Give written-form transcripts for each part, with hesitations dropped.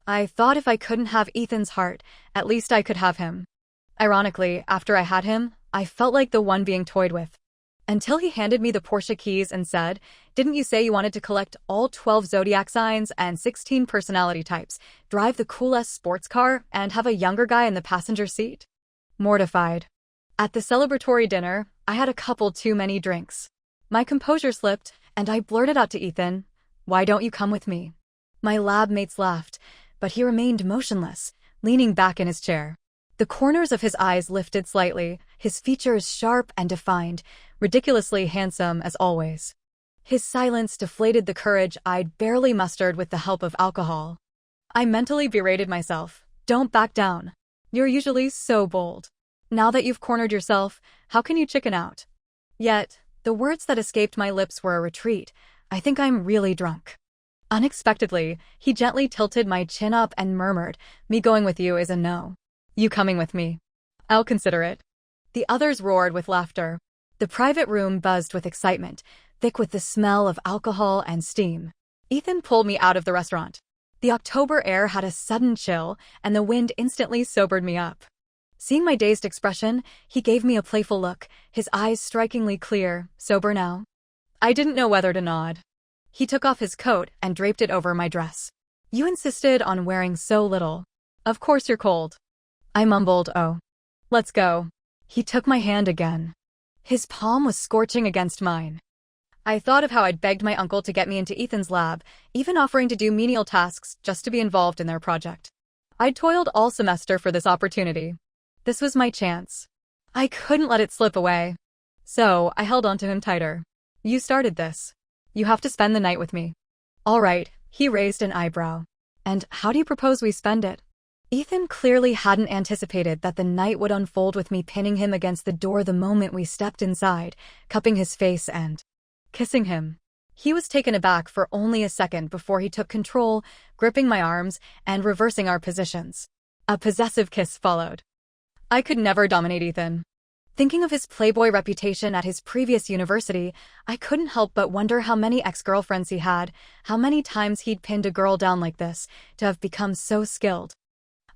I thought if I couldn't have Ethan's heart, at least I could have him. Ironically, after I had him, I felt like the one being toyed with. Until he handed me the Porsche keys and said, "Didn't you say you wanted to collect all 12 zodiac signs and 16 personality types, drive the coolest sports car, and have a younger guy in the passenger seat?" Mortified. At the celebratory dinner, I had a couple too many drinks. My composure slipped, and I blurted out to Ethan, "Why don't you come with me?" My lab mates laughed, but he remained motionless, leaning back in his chair. The corners of his eyes lifted slightly, his features sharp and defined, ridiculously handsome as always. His silence deflated the courage I'd barely mustered with the help of alcohol. I mentally berated myself. Don't back down. You're usually so bold. Now that you've cornered yourself, how can you chicken out? Yet, the words that escaped my lips were a retreat. I think I'm really drunk. Unexpectedly, he gently tilted my chin up and murmured, "Me going with you is a no. You coming with me? I'll consider it." The others roared with laughter. The private room buzzed with excitement, thick with the smell of alcohol and steam. Ethan pulled me out of the restaurant. The October air had a sudden chill, and the wind instantly sobered me up. Seeing my dazed expression, he gave me a playful look, his eyes strikingly clear. "Sober now?" I didn't know whether to nod. He took off his coat and draped it over my dress. "You insisted on wearing so little. Of course you're cold." I mumbled, "Oh. Let's go." He took my hand again. His palm was scorching against mine. I thought of how I'd begged my uncle to get me into Ethan's lab, even offering to do menial tasks just to be involved in their project. I'd toiled all semester for this opportunity. This was my chance. I couldn't let it slip away. So, I held onto him tighter. "You started this. You have to spend the night with me." "All right," he raised an eyebrow. "And how do you propose we spend it?" Ethan clearly hadn't anticipated that the night would unfold with me pinning him against the door the moment we stepped inside, cupping his face and kissing him. He was taken aback for only a second before he took control, gripping my arms and reversing our positions. A possessive kiss followed. I could never dominate Ethan. Thinking of his playboy reputation at his previous university, I couldn't help but wonder how many ex-girlfriends he had, how many times he'd pinned a girl down like this, to have become so skilled.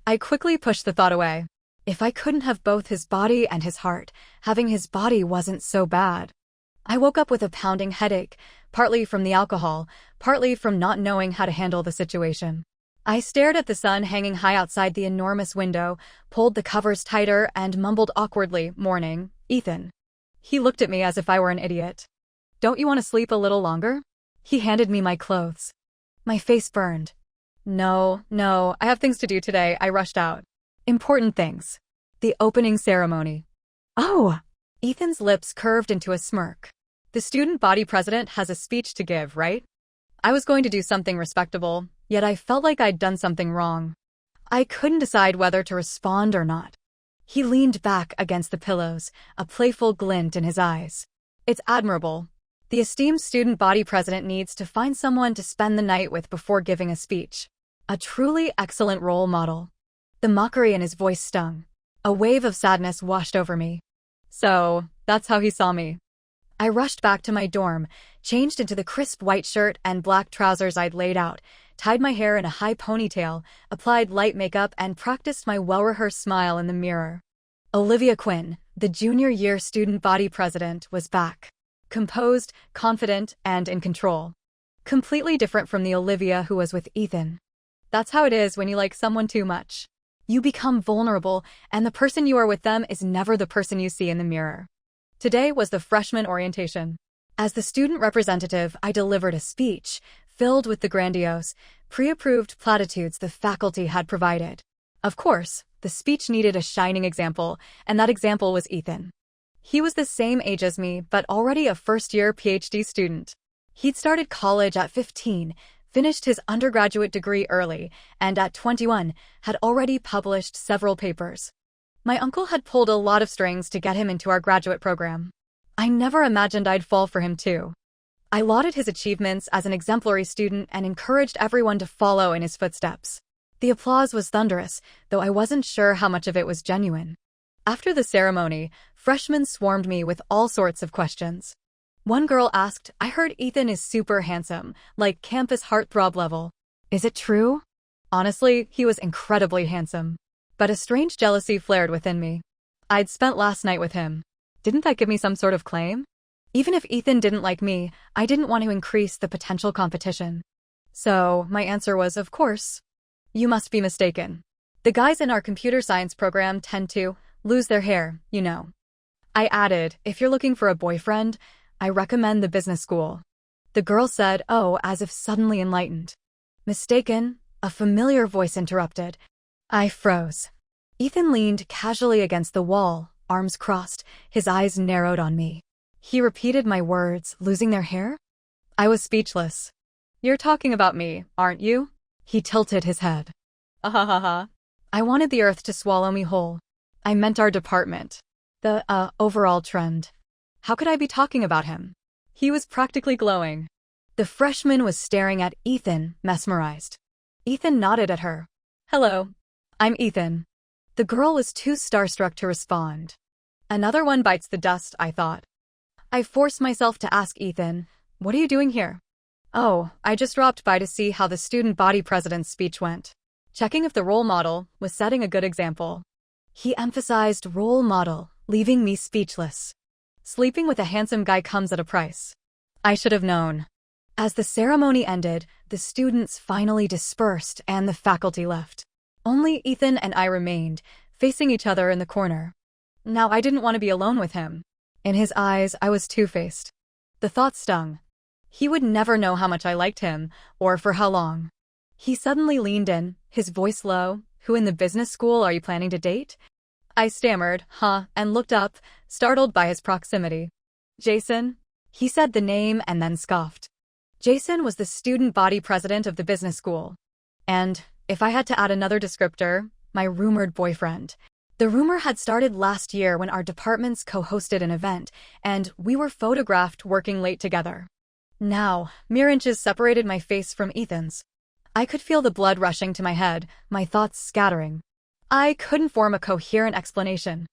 I quickly pushed the thought away. If I couldn't have both his body and his heart, having his body wasn't so bad. I woke up with a pounding headache, partly from the alcohol, partly from not knowing how to handle the situation. I stared at the sun hanging high outside the enormous window, pulled the covers tighter, and mumbled awkwardly, "Morning, Ethan." He looked at me as if I were an idiot. "Don't you want to sleep a little longer?" He handed me my clothes. My face burned. No, I have things to do today," I rushed out. "Important things. The opening ceremony." "Oh!" Ethan's lips curved into a smirk. "The student body president has a speech to give, right?" I was going to do something respectable, yet I felt like I'd done something wrong. I couldn't decide whether to respond or not. He leaned back against the pillows, a playful glint in his eyes. "It's admirable. The esteemed student body president needs to find someone to spend the night with before giving a speech. A truly excellent role model." The mockery in his voice stung. A wave of sadness washed over me. So, that's how he saw me. I rushed back to my dorm, changed into the crisp white shirt and black trousers I'd laid out, tied my hair in a high ponytail, applied light makeup, and practiced my well-rehearsed smile in the mirror. Olivia Quinn, the junior year student body president, was back. Composed, confident, and in control. Completely different from the Olivia who was with Ethan. That's how it is when you like someone too much. You become vulnerable, and the person you are with them is never the person you see in the mirror. Today was the freshman orientation. As the student representative, I delivered a speech, filled with the grandiose, pre-approved platitudes the faculty had provided. Of course, the speech needed a shining example, and that example was Ethan. He was the same age as me, but already a first-year PhD student. He'd started college at 15, finished his undergraduate degree early, and at 21, had already published several papers. My uncle had pulled a lot of strings to get him into our graduate program. I never imagined I'd fall for him too. I lauded his achievements as an exemplary student and encouraged everyone to follow in his footsteps. The applause was thunderous, though I wasn't sure how much of it was genuine. After the ceremony, freshmen swarmed me with all sorts of questions. One girl asked, "I heard Ethan is super handsome, like campus heartthrob level. Is it true?" Honestly, he was incredibly handsome. But a strange jealousy flared within me. I'd spent last night with him. Didn't that give me some sort of claim? Even if Ethan didn't like me, I didn't want to increase the potential competition. So, my answer was, of course. You must be mistaken. The guys in our computer science program tend to lose their hair, you know. I added, if you're looking for a boyfriend, I recommend the business school. The girl said, oh, as if suddenly enlightened. Mistaken? A familiar voice interrupted. I froze. Ethan leaned casually against the wall, arms crossed, his eyes narrowed on me. He repeated my words, losing their hair? I was speechless. You're talking about me, aren't you? He tilted his head. Ahahaha. I wanted the earth to swallow me whole. I meant our department. The, overall trend. How could I be talking about him? He was practically glowing. The freshman was staring at Ethan, mesmerized. Ethan nodded at her. Hello. I'm Ethan. The girl was too starstruck to respond. Another one bites the dust, I thought. I forced myself to ask Ethan, what are you doing here? Oh, I just dropped by to see how the student body president's speech went. Checking if the role model was setting a good example. He emphasized role model, leaving me speechless. Sleeping with a handsome guy comes at a price. I should have known. As the ceremony ended, the students finally dispersed and the faculty left. Only Ethan and I remained, facing each other in the corner. Now I didn't want to be alone with him. In his eyes, I was two-faced. The thought stung. He would never know how much I liked him, or for how long. He suddenly leaned in, his voice low. Who in the business school are you planning to date? I stammered, and looked up, startled by his proximity. Jason? He said the name and then scoffed. Jason was the student body president of the business school. And, if I had to add another descriptor, my rumored boyfriend. The rumor had started last year when our departments co-hosted an event, and we were photographed working late together. Now, mere inches separated my face from Ethan's. I could feel the blood rushing to my head, my thoughts scattering. I couldn't form a coherent explanation.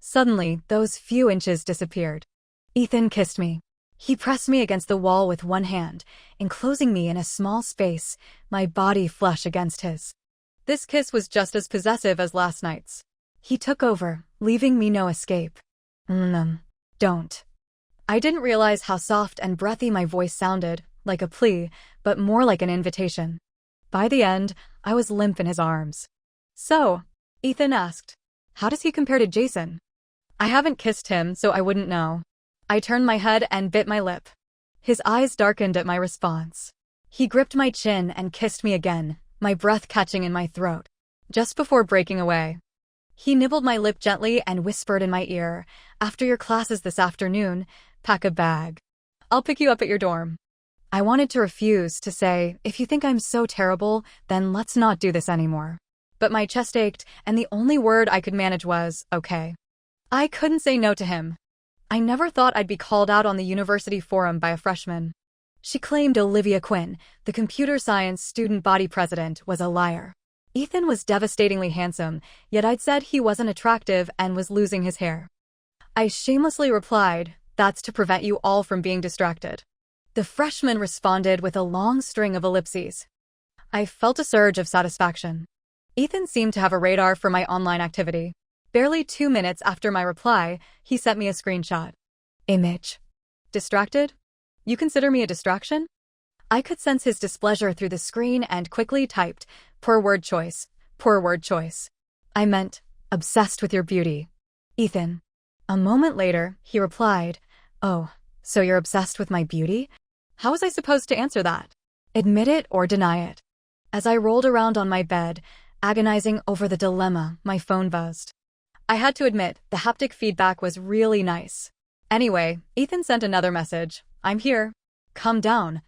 Suddenly, those few inches disappeared. Ethan kissed me. He pressed me against the wall with one hand, enclosing me in a small space, my body flush against his. This kiss was just as possessive as last night's. He took over, leaving me no escape. Don't. I didn't realize how soft and breathy my voice sounded, like a plea, but more like an invitation. By the end, I was limp in his arms. So, Ethan asked, how does he compare to Jason? I haven't kissed him, so I wouldn't know. I turned my head and bit my lip. His eyes darkened at my response. He gripped my chin and kissed me again, my breath catching in my throat. Just before breaking away, he nibbled my lip gently and whispered in my ear, after your classes this afternoon, pack a bag. I'll pick you up at your dorm. I wanted to refuse, to say, if you think I'm so terrible, then let's not do this anymore. But my chest ached, and the only word I could manage was, okay. I couldn't say no to him. I never thought I'd be called out on the university forum by a freshman. She claimed Olivia Quinn, the computer science student body president, was a liar. Ethan was devastatingly handsome, yet I'd said he wasn't attractive and was losing his hair. I shamelessly replied, that's to prevent you all from being distracted. The freshman responded with a long string of ellipses. I felt a surge of satisfaction. Ethan seemed to have a radar for my online activity. Barely 2 minutes after my reply, he sent me a screenshot. Image. Distracted? You consider me a distraction? I could sense his displeasure through the screen and quickly typed, poor word choice, poor word choice. I meant, obsessed with your beauty. Ethan. A moment later, he replied, oh, so you're obsessed with my beauty? How was I supposed to answer that? Admit it or deny it? As I rolled around on my bed, agonizing over the dilemma, my phone buzzed. I had to admit, the haptic feedback was really nice. Anyway, Ethan sent another message. I'm here. Come down.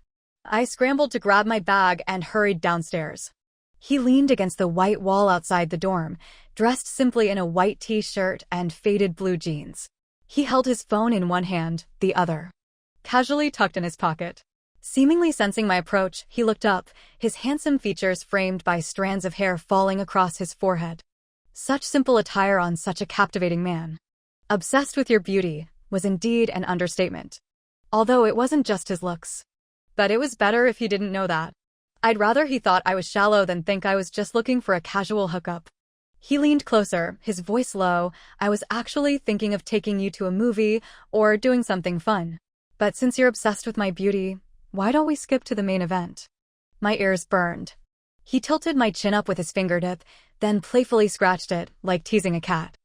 I scrambled to grab my bag and hurried downstairs. He leaned against the white wall outside the dorm, dressed simply in a white t-shirt and faded blue jeans. He held his phone in one hand, the other casually tucked in his pocket. Seemingly sensing my approach, he looked up, his handsome features framed by strands of hair falling across his forehead. Such simple attire on such a captivating man. Obsessed with your beauty was indeed an understatement. Although it wasn't just his looks. But it was better if he didn't know that. I'd rather he thought I was shallow than think I was just looking for a casual hookup. He leaned closer, his voice low. I was actually thinking of taking you to a movie or doing something fun. But since you're obsessed with my beauty, why don't we skip to the main event? My ears burned. He tilted my chin up with his fingertip, then playfully scratched it, like teasing a cat.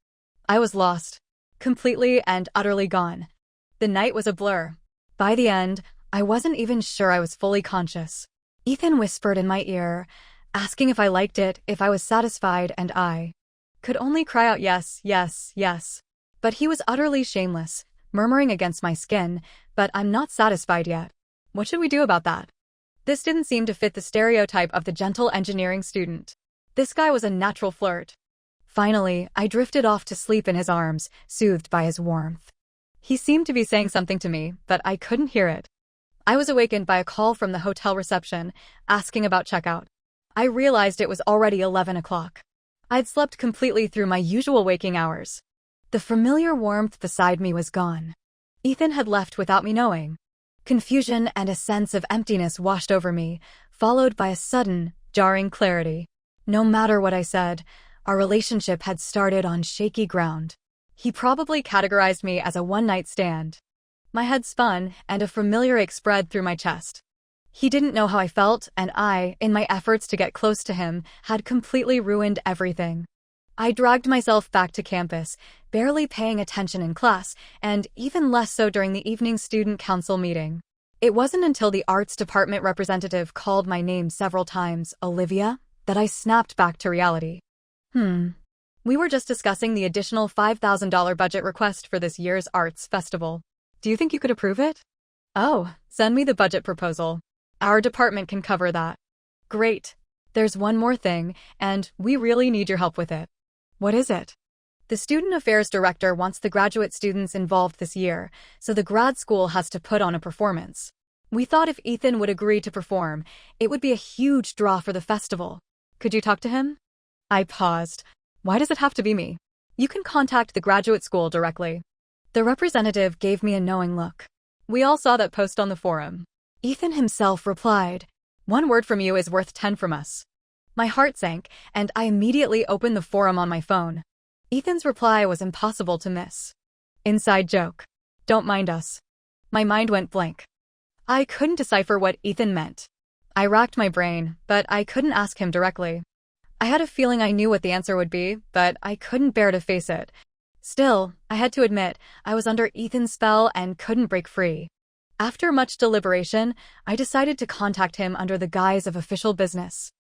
I was lost. Completely and utterly gone. The night was a blur. By the end, I wasn't even sure I was fully conscious. Ethan whispered in my ear, asking if I liked it, if I was satisfied, and I could only cry out yes, yes, yes. But he was utterly shameless, murmuring against my skin, but I'm not satisfied yet. What should we do about that? This didn't seem to fit the stereotype of the gentle engineering student. This guy was a natural flirt. Finally, I drifted off to sleep in his arms, soothed by his warmth. He seemed to be saying something to me, but I couldn't hear it. I was awakened by a call from the hotel reception, asking about checkout. I realized it was already 11 o'clock. I'd slept completely through my usual waking hours. The familiar warmth beside me was gone. Ethan had left without me knowing. Confusion and a sense of emptiness washed over me, followed by a sudden, jarring clarity. No matter what I said, our relationship had started on shaky ground. He probably categorized me as a one-night stand. My head spun, and a familiar ache spread through my chest. He didn't know how I felt, and I, in my efforts to get close to him, had completely ruined everything. I dragged myself back to campus, barely paying attention in class, and even less so during the evening student council meeting. It wasn't until the arts department representative called my name several times, Olivia, that I snapped back to reality. We were just discussing the additional $5,000 budget request for this year's arts festival. Do you think you could approve it? Oh, send me the budget proposal. Our department can cover that. Great. There's one more thing, and we really need your help with it. What is it? The student affairs director wants the graduate students involved this year, so the grad school has to put on a performance. We thought if Ethan would agree to perform, it would be a huge draw for the festival. Could you talk to him? I paused. Why does it have to be me? You can contact the graduate school directly. The representative gave me a knowing look. We all saw that post on the forum. Ethan himself replied, "One word from you is worth 10 from us." My heart sank, and I immediately opened the forum on my phone. Ethan's reply was impossible to miss. Inside joke. Don't mind us. My mind went blank. I couldn't decipher what Ethan meant. I racked my brain, but I couldn't ask him directly. I had a feeling I knew what the answer would be, but I couldn't bear to face it. Still, I had to admit, I was under Ethan's spell and couldn't break free. After much deliberation, I decided to contact him under the guise of official business.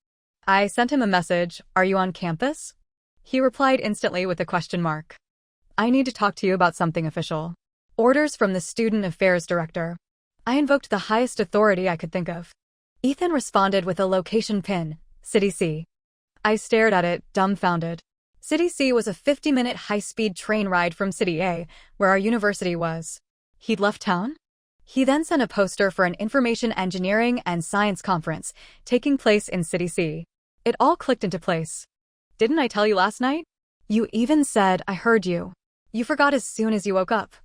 I sent him a message, "Are you on campus?" He replied instantly with a question mark. "I need to talk to you about something official. Orders from the student affairs director." I invoked the highest authority I could think of. Ethan responded with a location pin, City C. I stared at it, dumbfounded. City C was a 50-minute high-speed train ride from City A, where our university was. He'd left town? He then sent a poster for an information engineering and science conference, taking place in City C. It all clicked into place. Didn't I tell you last night? You even said I heard you. You forgot as soon as you woke up.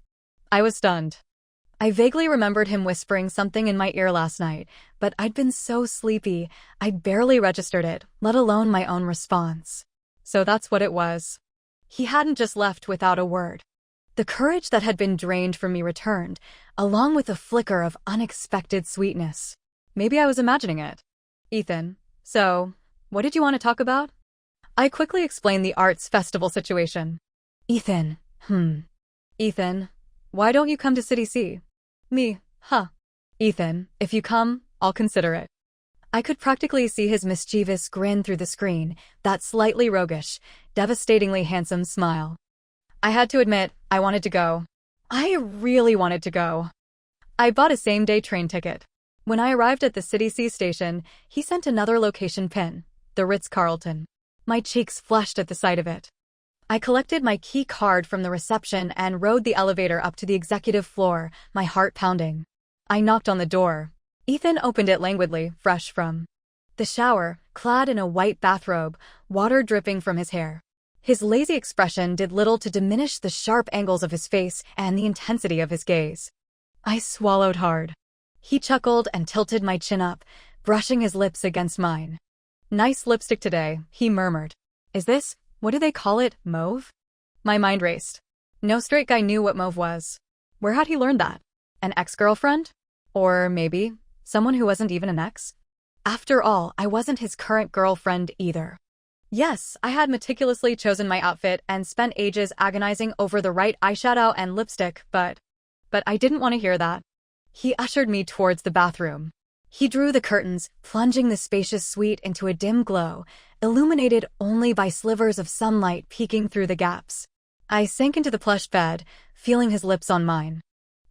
I was stunned. I vaguely remembered him whispering something in my ear last night, but I'd been so sleepy, I'd barely registered it, let alone my own response. So that's what it was. He hadn't just left without a word. The courage that had been drained from me returned, along with a flicker of unexpected sweetness. Maybe I was imagining it. Ethan, so, what did you want to talk about? I quickly explained the arts festival situation. Ethan, Ethan, why don't you come to City C? Me, huh? Ethan, if you come, I'll consider it. I could practically see his mischievous grin through the screen, that slightly roguish, devastatingly handsome smile. I had to admit, I wanted to go. I really wanted to go. I bought a same-day train ticket. When I arrived at the City C station, he sent another location pin, the Ritz-Carlton. My cheeks flushed at the sight of it. I collected my key card from the reception and rode the elevator up to the executive floor, my heart pounding. I knocked on the door. Ethan opened it languidly, fresh from the shower, clad in a white bathrobe, water dripping from his hair. His lazy expression did little to diminish the sharp angles of his face and the intensity of his gaze. I swallowed hard. He chuckled and tilted my chin up, brushing his lips against mine. Nice lipstick today, he murmured. Is this, what do they call it, mauve? My mind raced. No straight guy knew what mauve was. Where had he learned that? An ex-girlfriend? Or maybe someone who wasn't even an ex? After all, I wasn't his current girlfriend either. Yes, I had meticulously chosen my outfit and spent ages agonizing over the right eyeshadow and lipstick, but I didn't want to hear that. He ushered me towards the bathroom. He drew the curtains, plunging the spacious suite into a dim glow, illuminated only by slivers of sunlight peeking through the gaps. I sank into the plush bed, feeling his lips on mine.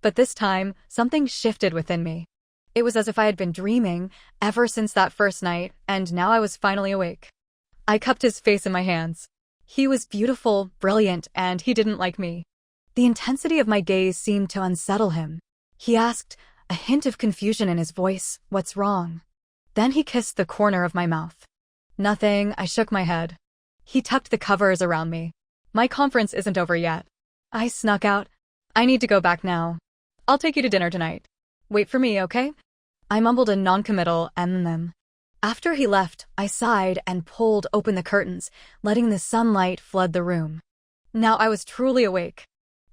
But this time, something shifted within me. It was as if I had been dreaming ever since that first night, and now I was finally awake. I cupped his face in my hands. He was beautiful, brilliant, and he didn't like me. The intensity of my gaze seemed to unsettle him. He asked, a hint of confusion in his voice, "What's wrong?" Then he kissed the corner of my mouth. Nothing, I shook my head. He tucked the covers around me. My conference isn't over yet. I snuck out. I need to go back now. I'll take you to dinner tonight. Wait for me, okay? I mumbled a noncommittal then. After he left, I sighed and pulled open the curtains, letting the sunlight flood the room. Now I was truly awake.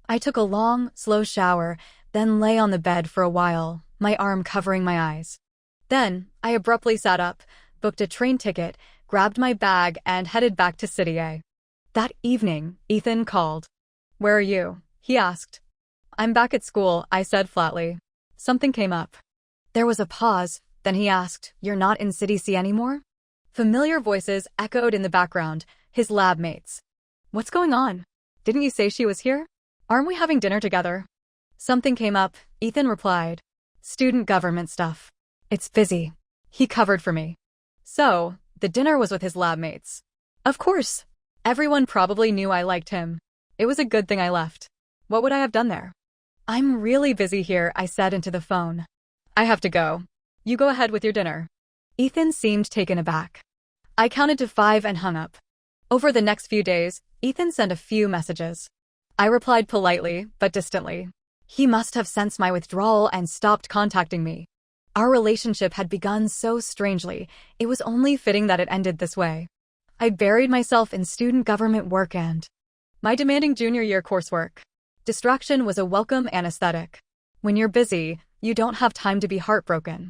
I took a long, slow shower, then lay on the bed for a while, my arm covering my eyes. Then, I abruptly sat up, booked a train ticket, grabbed my bag, and headed back to City A. That evening, Ethan called. "Where are you?" he asked. "I'm back at school," I said flatly. Something came up. There was a pause, then he asked, "You're not in City C anymore?" Familiar voices echoed in the background, his lab mates. "What's going on? Didn't you say she was here? Aren't we having dinner together?" Something came up, Ethan replied. "Student government stuff. It's busy." He covered for me. So, the dinner was with his lab mates. Of course. Everyone probably knew I liked him. It was a good thing I left. What would I have done there? "I'm really busy here," I said into the phone. "I have to go. You go ahead with your dinner." Ethan seemed taken aback. I counted to 5 and hung up. Over the next few days, Ethan sent a few messages. I replied politely, but distantly. He must have sensed my withdrawal and stopped contacting me. Our relationship had begun so strangely, it was only fitting that it ended this way. I buried myself in student government work and my demanding junior year coursework. Distraction was a welcome anesthetic. When you're busy, you don't have time to be heartbroken.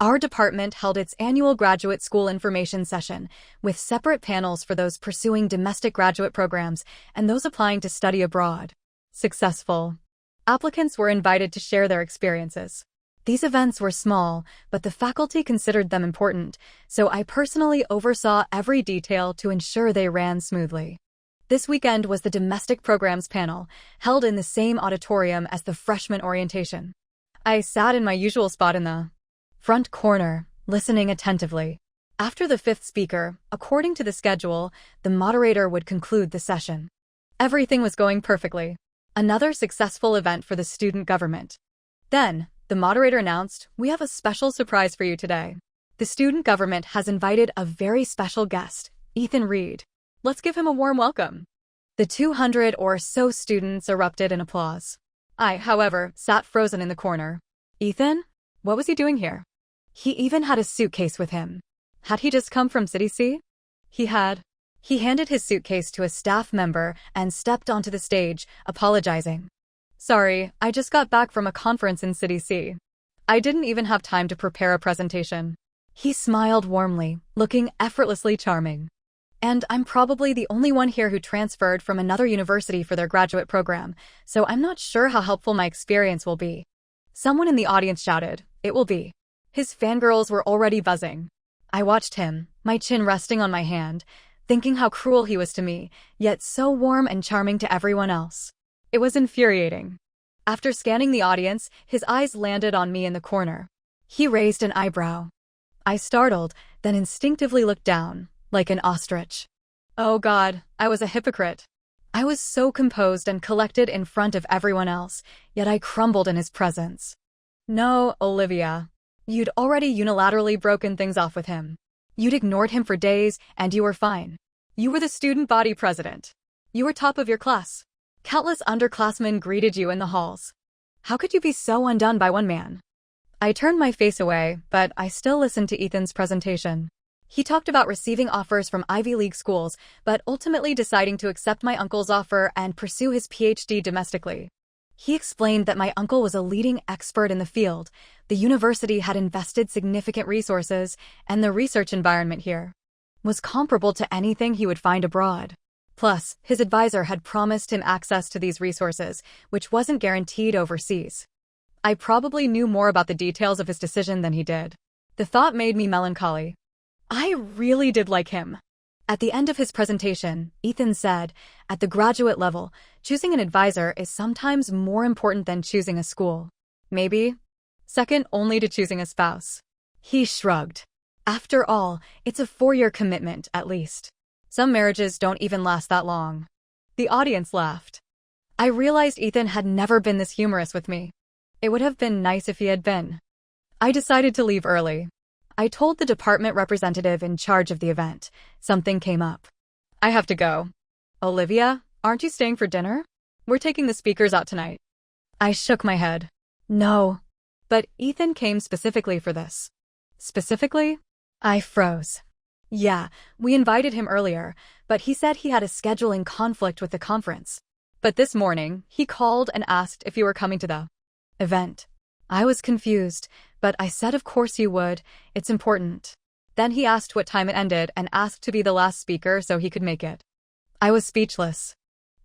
Our department held its annual graduate school information session, with separate panels for those pursuing domestic graduate programs and those applying to study abroad. Successful. Applicants were invited to share their experiences. These events were small, but the faculty considered them important, so I personally oversaw every detail to ensure they ran smoothly. This weekend was the domestic programs panel, held in the same auditorium as the freshman orientation. I sat in my usual spot in the front corner, listening attentively. After the 5th speaker, according to the schedule, the moderator would conclude the session. Everything was going perfectly. Another successful event for the student government. Then, the moderator announced, "We have a special surprise for you today. The student government has invited a very special guest, Ethan Reed. Let's give him a warm welcome." The 200 or so students erupted in applause. I, however, sat frozen in the corner. Ethan? What was he doing here? He even had a suitcase with him. Had he just come from City C? He had. He handed his suitcase to a staff member and stepped onto the stage, apologizing. "Sorry, I just got back from a conference in City C. I didn't even have time to prepare a presentation." He smiled warmly, looking effortlessly charming. "And I'm probably the only one here who transferred from another university for their graduate program, so I'm not sure how helpful my experience will be." Someone in the audience shouted, "It will be." His fangirls were already buzzing. I watched him, my chin resting on my hand, thinking how cruel he was to me, yet so warm and charming to everyone else. It was infuriating. After scanning the audience, his eyes landed on me in the corner. He raised an eyebrow. I startled, then instinctively looked down, like an ostrich. Oh God, I was a hypocrite. I was so composed and collected in front of everyone else, yet I crumbled in his presence. "No, Olivia. You'd already unilaterally broken things off with him. You'd ignored him for days, and you were fine. You were the student body president. You were top of your class. Countless underclassmen greeted you in the halls. How could you be so undone by one man?" I turned my face away, but I still listened to Ethan's presentation. He talked about receiving offers from Ivy League schools, but ultimately deciding to accept my uncle's offer and pursue his PhD domestically. He explained that my uncle was a leading expert in the field, the university had invested significant resources, and the research environment here was comparable to anything he would find abroad. Plus, his advisor had promised him access to these resources, which wasn't guaranteed overseas. I probably knew more about the details of his decision than he did. The thought made me melancholy. I really did like him. At the end of his presentation, Ethan said, at the graduate level, choosing an advisor is sometimes more important than choosing a school. Maybe second only to choosing a spouse. He shrugged. After all, it's a 4-year commitment, at least. Some marriages don't even last that long. The audience laughed. I realized Ethan had never been this humorous with me. It would have been nice if he had been. I decided to leave early. I told the department representative in charge of the event. Something came up. I have to go. Olivia, aren't you staying for dinner? We're taking the speakers out tonight. I shook my head. No. But Ethan came specifically for this. Specifically? I froze. Yeah, we invited him earlier, but he said he had a scheduling conflict with the conference. But this morning, he called and asked if you were coming to the event. I was confused, but I said of course you would, it's important. Then he asked what time it ended and asked to be the last speaker so he could make it. I was speechless.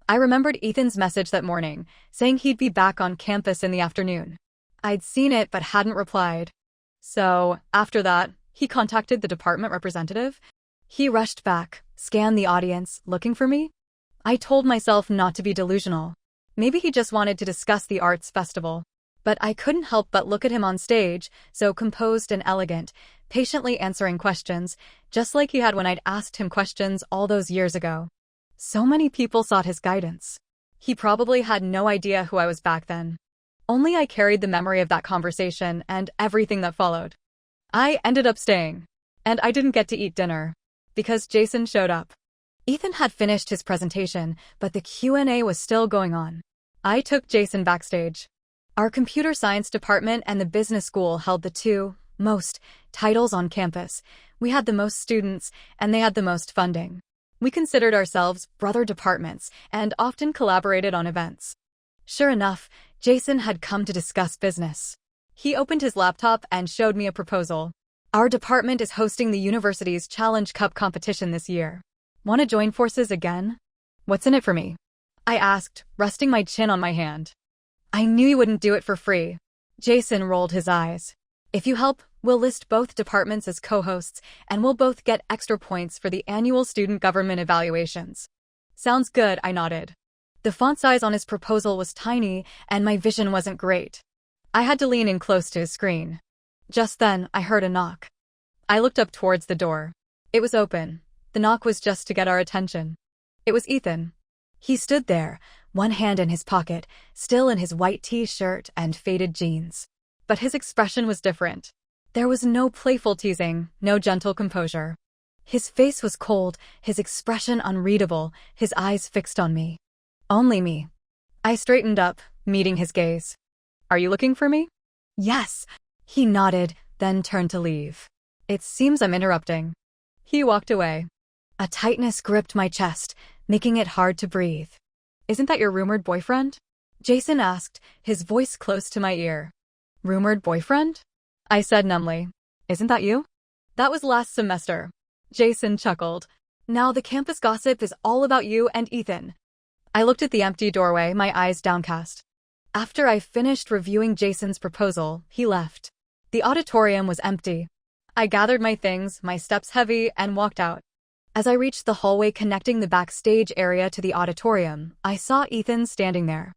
I remembered Ethan's message that morning, saying he'd be back on campus in the afternoon. I'd seen it but hadn't replied. So, after that, he contacted the department representative. He rushed back, scanned the audience, looking for me. I told myself not to be delusional. Maybe he just wanted to discuss the arts festival. But I couldn't help but look at him on stage, so composed and elegant, patiently answering questions, just like he had when I'd asked him questions all those years ago. So many people sought his guidance. He probably had no idea who I was back then. Only I carried the memory of that conversation and everything that followed. I ended up staying. And I didn't get to eat dinner. Because Jason showed up. Ethan had finished his presentation, but the Q&A was still going on. I took Jason backstage. Our computer science department and the business school held the two most titles on campus. We had the most students, and they had the most funding. We considered ourselves brother departments and often collaborated on events. Sure enough, Jason had come to discuss business. He opened his laptop and showed me a proposal. Our department is hosting the university's Challenge Cup competition this year. Want to join forces again? What's in it for me? I asked, resting my chin on my hand. I knew you wouldn't do it for free. Jason rolled his eyes. If you help, we'll list both departments as co-hosts, and we'll both get extra points for the annual student government evaluations. Sounds good, I nodded. The font size on his proposal was tiny, and my vision wasn't great. I had to lean in close to his screen. Just then, I heard a knock. I looked up towards the door. It was open. The knock was just to get our attention. It was Ethan. He stood there, one hand in his pocket, still in his white t-shirt and faded jeans. But his expression was different. There was no playful teasing, no gentle composure. His face was cold, his expression unreadable, his eyes fixed on me. Only me. I straightened up, meeting his gaze. Are you looking for me? Yes. He nodded, then turned to leave. It seems I'm interrupting. He walked away. A tightness gripped my chest, making it hard to breathe. Isn't that your rumored boyfriend? Jason asked, his voice close to my ear. Rumored boyfriend? I said numbly. Isn't that you? That was last semester. Jason chuckled. Now the campus gossip is all about you and Ethan. I looked at the empty doorway, my eyes downcast. After I finished reviewing Jason's proposal, he left. The auditorium was empty. I gathered my things, my steps heavy, and walked out. As I reached the hallway connecting the backstage area to the auditorium, I saw Ethan standing there.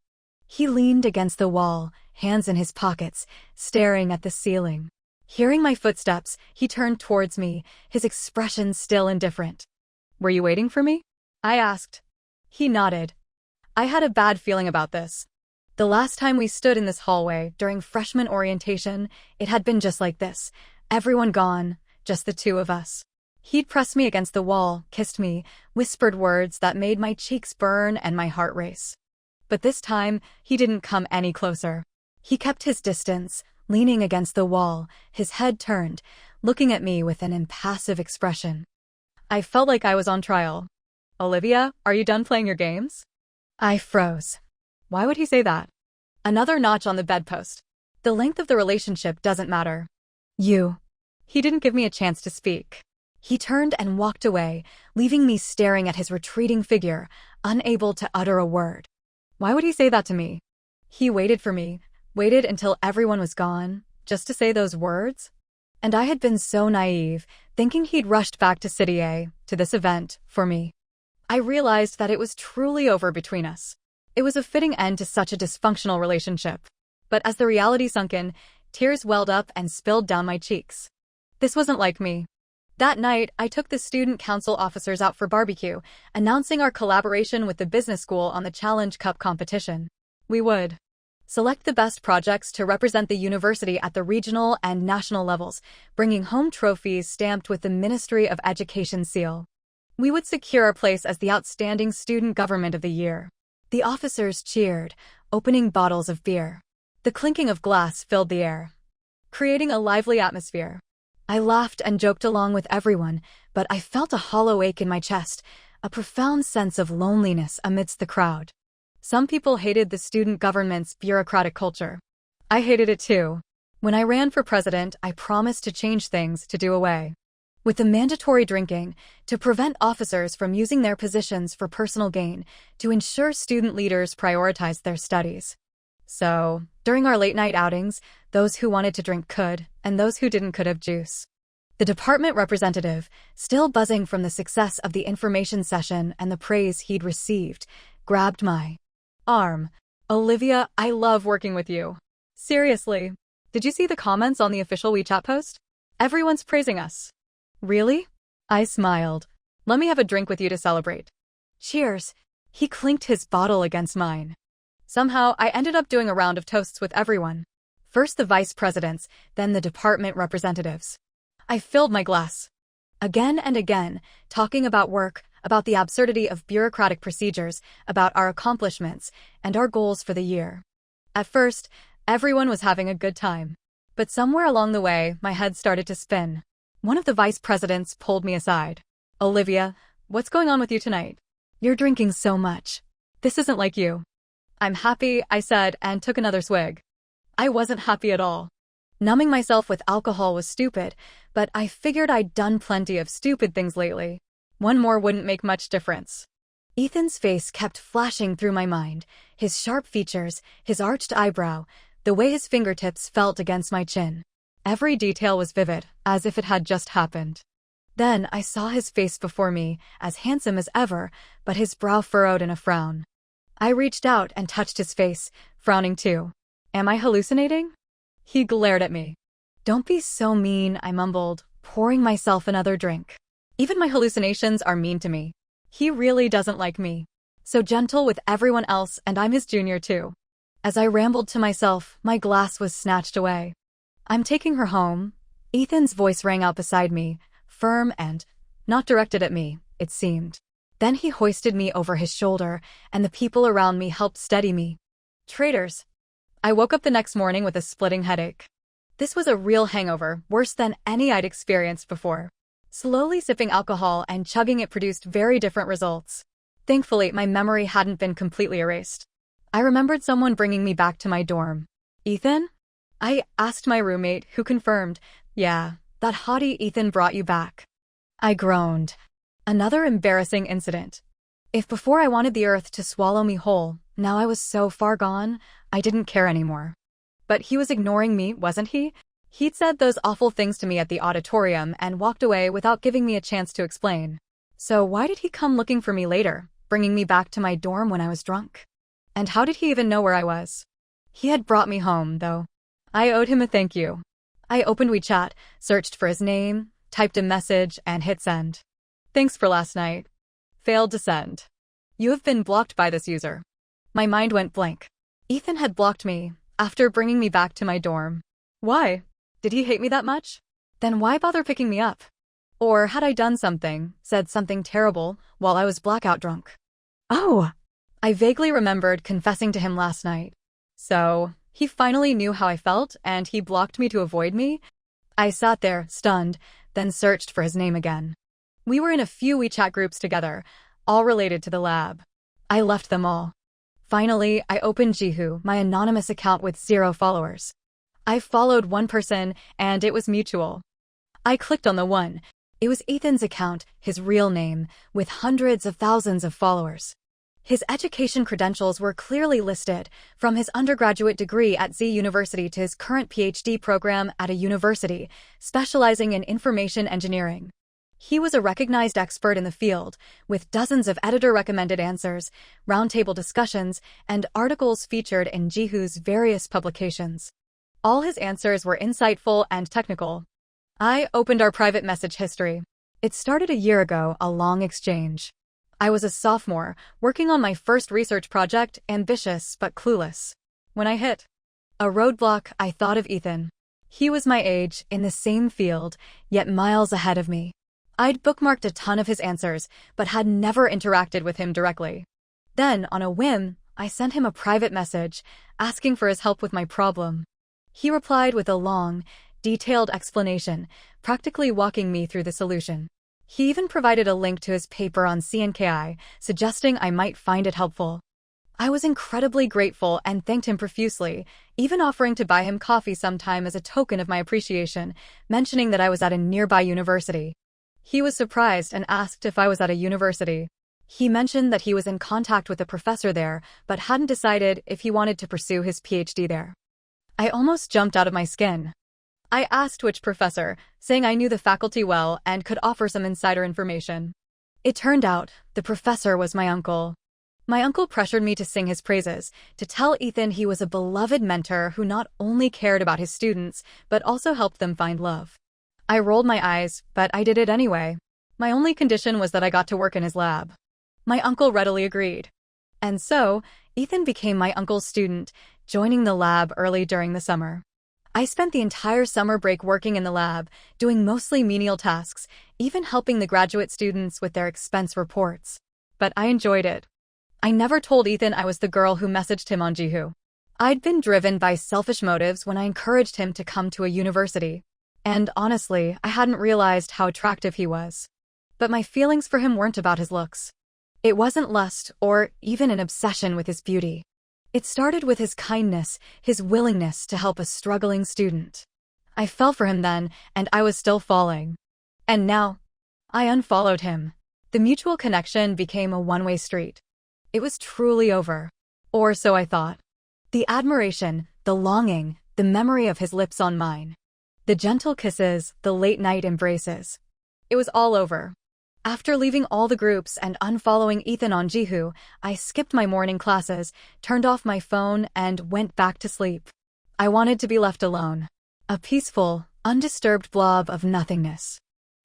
He leaned against the wall, hands in his pockets, staring at the ceiling. Hearing my footsteps, he turned towards me, his expression still indifferent. Were you waiting for me? I asked. He nodded. I had a bad feeling about this. The last time we stood in this hallway, during freshman orientation, it had been just like this. Everyone gone, just the two of us. He'd pressed me against the wall, kissed me, whispered words that made my cheeks burn and my heart race. But this time, he didn't come any closer. He kept his distance, leaning against the wall, his head turned, looking at me with an impassive expression. I felt like I was on trial. Olivia, are you done playing your games? I froze. Why would he say that? Another notch on the bedpost. The length of the relationship doesn't matter. You. He didn't give me a chance to speak. He turned and walked away, leaving me staring at his retreating figure, unable to utter a word. Why would he say that to me? He waited for me, waited until everyone was gone, just to say those words? And I had been so naive, thinking he'd rushed back to City A, to this event, for me. I realized that it was truly over between us. It was a fitting end to such a dysfunctional relationship. But as the reality sunk in, tears welled up and spilled down my cheeks. This wasn't like me. That night, I took the student council officers out for barbecue, announcing our collaboration with the business school on the Challenge Cup competition. We would select the best projects to represent the university at the regional and national levels, bringing home trophies stamped with the Ministry of Education seal. We would secure our place as the outstanding student government of the year. The officers cheered, opening bottles of beer. The clinking of glass filled the air, creating a lively atmosphere. I laughed and joked along with everyone, but I felt a hollow ache in my chest, a profound sense of loneliness amidst the crowd. Some people hated the student government's bureaucratic culture. I hated it too. When I ran for president, I promised to change things, to do away with the mandatory drinking, to prevent officers from using their positions for personal gain, to ensure student leaders prioritized their studies. So, during our late-night outings, those who wanted to drink could, and those who didn't could have juice. The department representative, still buzzing from the success of the information session and the praise he'd received, grabbed my arm. Olivia, I love working with you. Seriously. Did you see the comments on the official WeChat post? Everyone's praising us. Really? I smiled. Let me have a drink with you to celebrate. Cheers. He clinked his bottle against mine. Somehow, I ended up doing a round of toasts with everyone. First the vice presidents, then the department representatives. I filled my glass. Again and again, talking about work, about the absurdity of bureaucratic procedures, about our accomplishments, and our goals for the year. At first, everyone was having a good time. But somewhere along the way, my head started to spin. One of the vice presidents pulled me aside. Olivia, what's going on with you tonight? You're drinking so much. This isn't like you. I'm happy, I said, and took another swig. I wasn't happy at all. Numbing myself with alcohol was stupid, but I figured I'd done plenty of stupid things lately. One more wouldn't make much difference. Ethan's face kept flashing through my mind, his sharp features, his arched eyebrow, the way his fingertips felt against my chin. Every detail was vivid, as if it had just happened. Then I saw his face before me, as handsome as ever, but his brow furrowed in a frown. I reached out and touched his face, frowning too. Am I hallucinating? He glared at me. Don't be so mean, I mumbled, pouring myself another drink. Even my hallucinations are mean to me. He really doesn't like me. So gentle with everyone else, and I'm his junior too. As I rambled to myself, my glass was snatched away. I'm taking her home. Ethan's voice rang out beside me, firm and not directed at me, it seemed. Then he hoisted me over his shoulder, and the people around me helped steady me. Traitors. I woke up the next morning with a splitting headache. This was a real hangover, worse than any I'd experienced before. Slowly sipping alcohol and chugging it produced very different results. Thankfully, my memory hadn't been completely erased. I remembered someone bringing me back to my dorm. Ethan? I asked my roommate, who confirmed, yeah, that haughty Ethan brought you back. I groaned. Another embarrassing incident. If before I wanted the earth to swallow me whole, now I was so far gone, I didn't care anymore. But he was ignoring me, wasn't he? He'd said those awful things to me at the auditorium and walked away without giving me a chance to explain. So why did he come looking for me later, bringing me back to my dorm when I was drunk? And how did he even know where I was? He had brought me home, though. I owed him a thank you. I opened WeChat, searched for his name, typed a message, and hit send. Thanks for last night. Failed to send. You have been blocked by this user. My mind went blank. Ethan had blocked me, after bringing me back to my dorm. Why? Did he hate me that much? Then why bother picking me up? Or had I done something, said something terrible, while I was blackout drunk? Oh! I vaguely remembered confessing to him last night. So, He finally knew how I felt, and he blocked me to avoid me. I sat there, stunned, then searched for his name again. We were in a few WeChat groups together, all related to the lab. I left them all. Finally, I opened Jihu, my anonymous account with 0 followers. I followed one person, and it was mutual. I clicked on the one. It was Ethan's account, his real name, with hundreds of thousands of followers. His education credentials were clearly listed, from his undergraduate degree at Z University to his current PhD program at a university, specializing in information engineering. He was a recognized expert in the field, with dozens of editor-recommended answers, roundtable discussions, and articles featured in Jihu's various publications. All his answers were insightful and technical. I opened our private message history. It started a year ago, a long exchange. I was a sophomore, working on my first research project, ambitious but clueless. When I hit a roadblock, I thought of Ethan. He was my age, in the same field, yet miles ahead of me. I'd bookmarked a ton of his answers, but had never interacted with him directly. Then, on a whim, I sent him a private message, asking for his help with my problem. He replied with a long, detailed explanation, practically walking me through the solution. He even provided a link to his paper on CNKI, suggesting I might find it helpful. I was incredibly grateful and thanked him profusely, even offering to buy him coffee sometime as a token of my appreciation, mentioning that I was at a nearby university. He was surprised and asked if I was at a university. He mentioned that he was in contact with a professor there, but hadn't decided if he wanted to pursue his PhD there. I almost jumped out of my skin. I asked which professor, saying I knew the faculty well and could offer some insider information. It turned out the professor was my uncle. My uncle pressured me to sing his praises, to tell Ethan he was a beloved mentor who not only cared about his students, but also helped them find love. I rolled my eyes, but I did it anyway. My only condition was that I got to work in his lab. My uncle readily agreed. And so, Ethan became my uncle's student, joining the lab early during the summer. I spent the entire summer break working in the lab, doing mostly menial tasks, even helping the graduate students with their expense reports. But I enjoyed it. I never told Ethan I was the girl who messaged him on Jihu. I'd been driven by selfish motives when I encouraged him to come to a university. And honestly, I hadn't realized how attractive he was. But my feelings for him weren't about his looks. It wasn't lust or even an obsession with his beauty. It started with his kindness, his willingness to help a struggling student. I fell for him then, and I was still falling. And now, I unfollowed him. The mutual connection became a one-way street. It was truly over. Or so I thought. The admiration, the longing, the memory of his lips on mine. The gentle kisses, the late-night embraces. It was all over. After leaving all the groups and unfollowing Ethan on Jihu, I skipped my morning classes, turned off my phone, and went back to sleep. I wanted to be left alone. A peaceful, undisturbed blob of nothingness.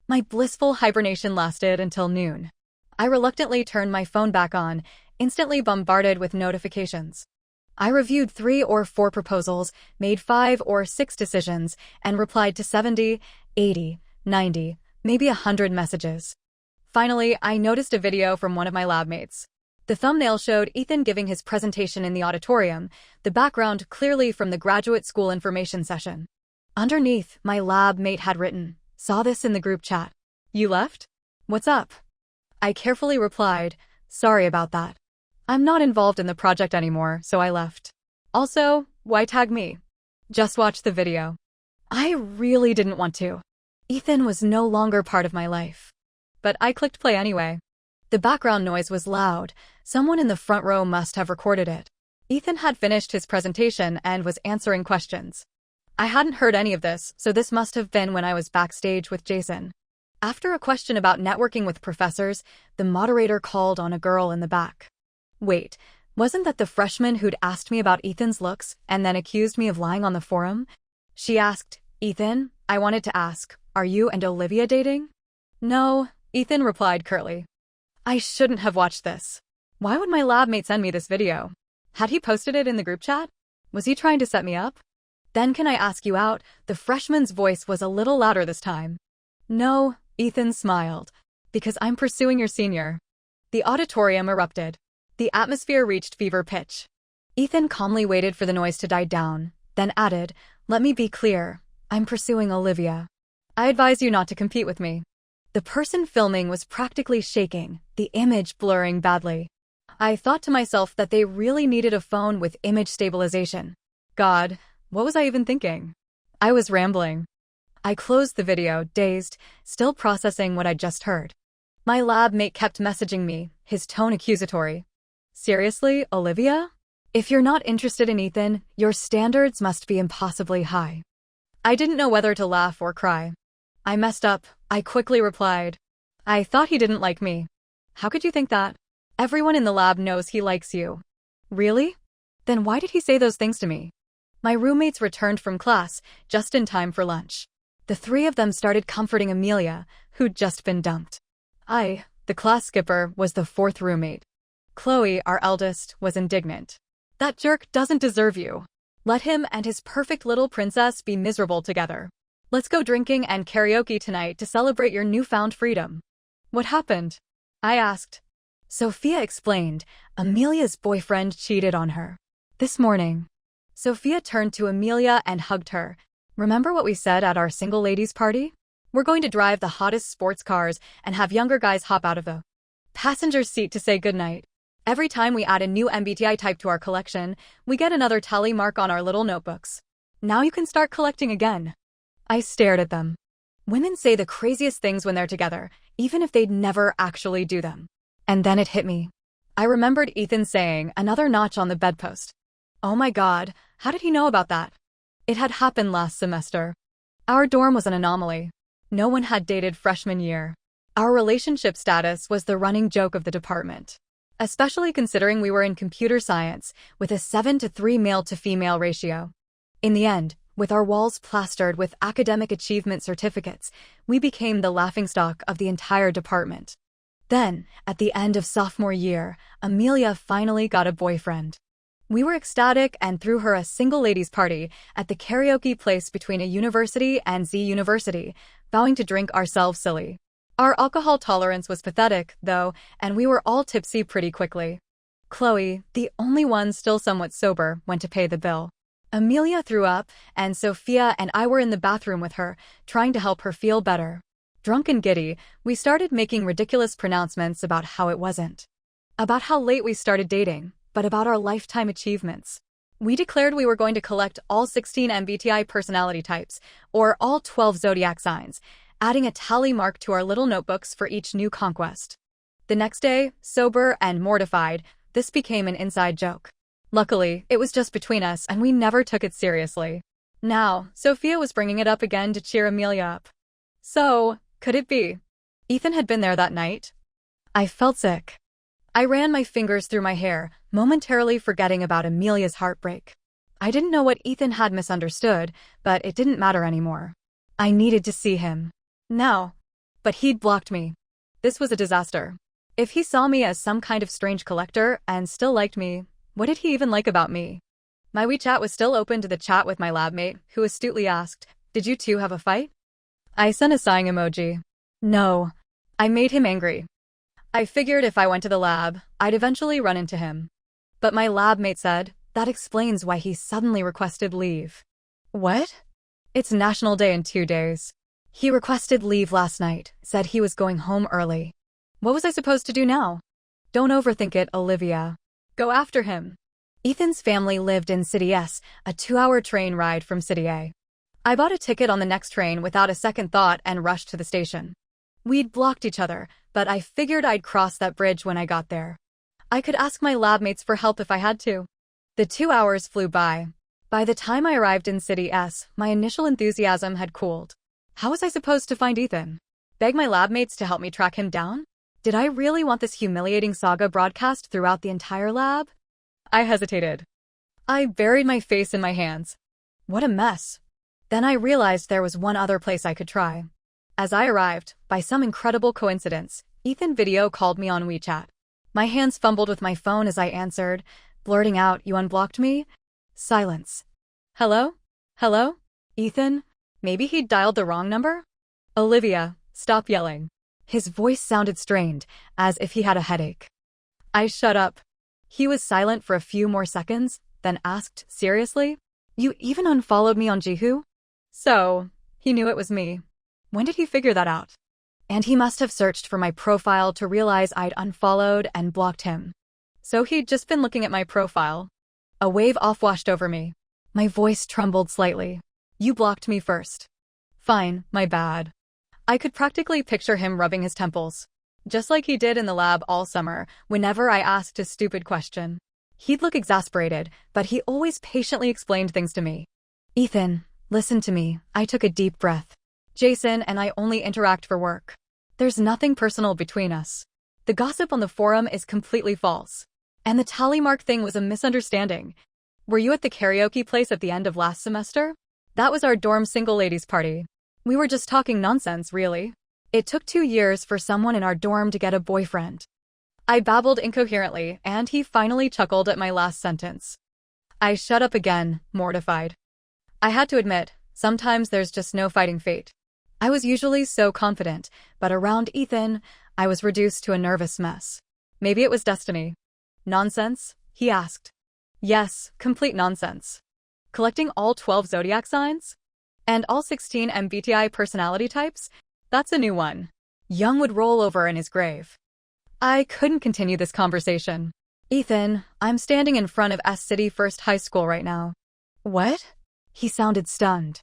My blissful hibernation lasted until noon. I reluctantly turned my phone back on, instantly bombarded with notifications. I reviewed 3 or 4 proposals, made 5 or 6 decisions, and replied to 70, 80, 90, maybe 100 messages. Finally, I noticed a video from one of my lab mates. The thumbnail showed Ethan giving his presentation in the auditorium, the background clearly from the graduate school information session. Underneath, my lab mate had written, "Saw this in the group chat. You left? What's up?" I carefully replied, "Sorry about that. I'm not involved in the project anymore, so I left. Also, why tag me? Just watch the video." I really didn't want to. Ethan was no longer part of my life. But I clicked play anyway. The background noise was loud. Someone in the front row must have recorded it. Ethan had finished his presentation and was answering questions. I hadn't heard any of this, so this must have been when I was backstage with Jason. After a question about networking with professors, the moderator called on a girl in the back. Wait, wasn't that the freshman who'd asked me about Ethan's looks and then accused me of lying on the forum? She asked, "Ethan, I wanted to ask, are you and Olivia dating?" "No," Ethan replied curtly. I shouldn't have watched this. Why would my lab mate send me this video? Had he posted it in the group chat? Was he trying to set me up? "Then can I ask you out?" The freshman's voice was a little louder this time. "No," Ethan smiled, "because I'm pursuing your senior." The auditorium erupted. The atmosphere reached fever pitch. Ethan calmly waited for the noise to die down, then added, "Let me be clear. I'm pursuing Olivia. I advise you not to compete with me." The person filming was practically shaking, the image blurring badly. I thought to myself that they really needed a phone with image stabilization. God, what was I even thinking? I was rambling. I closed the video, dazed, still processing what I'd just heard. My lab mate kept messaging me, his tone accusatory. Seriously, Olivia? If you're not interested in Ethan, your standards must be impossibly high. I didn't know whether to laugh or cry. I messed up, I quickly replied. I thought he didn't like me. How could you think that? Everyone in the lab knows he likes you. Really? Then why did he say those things to me? My roommates returned from class, just in time for lunch. The three of them started comforting Amelia, who'd just been dumped. I, the class skipper, was the fourth roommate. Chloe, our eldest, was indignant. That jerk doesn't deserve you. Let him and his perfect little princess be miserable together. Let's go drinking and karaoke tonight to celebrate your newfound freedom. What happened? I asked. Sophia explained, Amelia's boyfriend cheated on her. This morning. Sophia turned to Amelia and hugged her. Remember what we said at our single ladies party? We're going to drive the hottest sports cars and have younger guys hop out of the passenger seat to say goodnight. Every time we add a new MBTI type to our collection, we get another tally mark on our little notebooks. Now you can start collecting again. I stared at them. Women say the craziest things when they're together, even if they'd never actually do them. And then it hit me. I remembered Ethan saying, another notch on the bedpost. Oh my God, how did he know about that? It had happened last semester. Our dorm was an anomaly. No one had dated freshman year. Our relationship status was the running joke of the department. Especially considering we were in computer science, with a 7-to-3 male-to-female ratio. In the end, with our walls plastered with academic achievement certificates, we became the laughingstock of the entire department. Then, at the end of sophomore year, Amelia finally got a boyfriend. We were ecstatic and threw her a single ladies' party at the karaoke place between a university and Z University, vowing to drink ourselves silly. Our alcohol tolerance was pathetic, though, and we were all tipsy pretty quickly. Chloe, the only one still somewhat sober, went to pay the bill. Amelia threw up, and Sophia and I were in the bathroom with her, trying to help her feel better. Drunk and giddy, we started making ridiculous pronouncements about how it wasn't. About how late we started dating, but about our lifetime achievements. We declared we were going to collect all 16 MBTI personality types, or all 12 zodiac signs, adding a tally mark to our little notebooks for each new conquest. The next day, sober and mortified, this became an inside joke. Luckily, it was just between us and we never took it seriously. Now, Sophia was bringing it up again to cheer Amelia up. So, could it be? Ethan had been there that night. I felt sick. I ran my fingers through my hair, momentarily forgetting about Amelia's heartbreak. I didn't know what Ethan had misunderstood, but it didn't matter anymore. I needed to see him. Now. But he'd blocked me. This was a disaster. If he saw me as some kind of strange collector and still liked me, what did he even like about me? My WeChat was still open to the chat with my lab mate, who astutely asked, "Did you two have a fight?" I sent a sighing emoji. No. I made him angry. I figured if I went to the lab, I'd eventually run into him. But my lab mate said, that explains why he suddenly requested leave. What? It's National Day in 2 days. He requested leave last night, said he was going home early. What was I supposed to do now? Don't overthink it, Olivia. Go after him. Ethan's family lived in City S, a 2-hour train ride from City A. I bought a ticket on the next train without a second thought and rushed to the station. We'd blocked each other, but I figured I'd cross that bridge when I got there. I could ask my lab mates for help if I had to. The 2 hours flew by. By the time I arrived in City S, my initial enthusiasm had cooled. How was I supposed to find Ethan? Beg my lab mates to help me track him down? Did I really want this humiliating saga broadcast throughout the entire lab? I hesitated. I buried my face in my hands. What a mess. Then I realized there was one other place I could try. As I arrived, by some incredible coincidence, Ethan video called me on WeChat. My hands fumbled with my phone as I answered, blurting out, "You unblocked me?" Silence. Hello? Hello? Ethan? Maybe he'd dialed the wrong number? Olivia, stop yelling. His voice sounded strained, as if he had a headache. I shut up. He was silent for a few more seconds, then asked, seriously? You even unfollowed me on Jihu? So, he knew it was me. When did he figure that out? And he must have searched for my profile to realize I'd unfollowed and blocked him. So he'd just been looking at my profile. A wave off-washed over me. My voice trembled slightly. You blocked me first. Fine, my bad. I could practically picture him rubbing his temples. Just like he did in the lab all summer, whenever I asked a stupid question. He'd look exasperated, but he always patiently explained things to me. Ethan, listen to me. I took a deep breath. Jason and I only interact for work. There's nothing personal between us. The gossip on the forum is completely false. And the tally mark thing was a misunderstanding. Were you at the karaoke place at the end of last semester? That was our dorm single ladies party. We were just talking nonsense, really. It took 2 years for someone in our dorm to get a boyfriend. I babbled incoherently, and he finally chuckled at my last sentence. I shut up again, mortified. I had to admit, sometimes there's just no fighting fate. I was usually so confident, but around Ethan, I was reduced to a nervous mess. Maybe it was destiny. Nonsense? He asked. Yes, complete nonsense. Collecting all 12 zodiac signs? And all 16 MBTI personality types? That's a new one. Young would roll over in his grave. I couldn't continue this conversation. Ethan, I'm standing in front of S City First High School right now. What? He sounded stunned.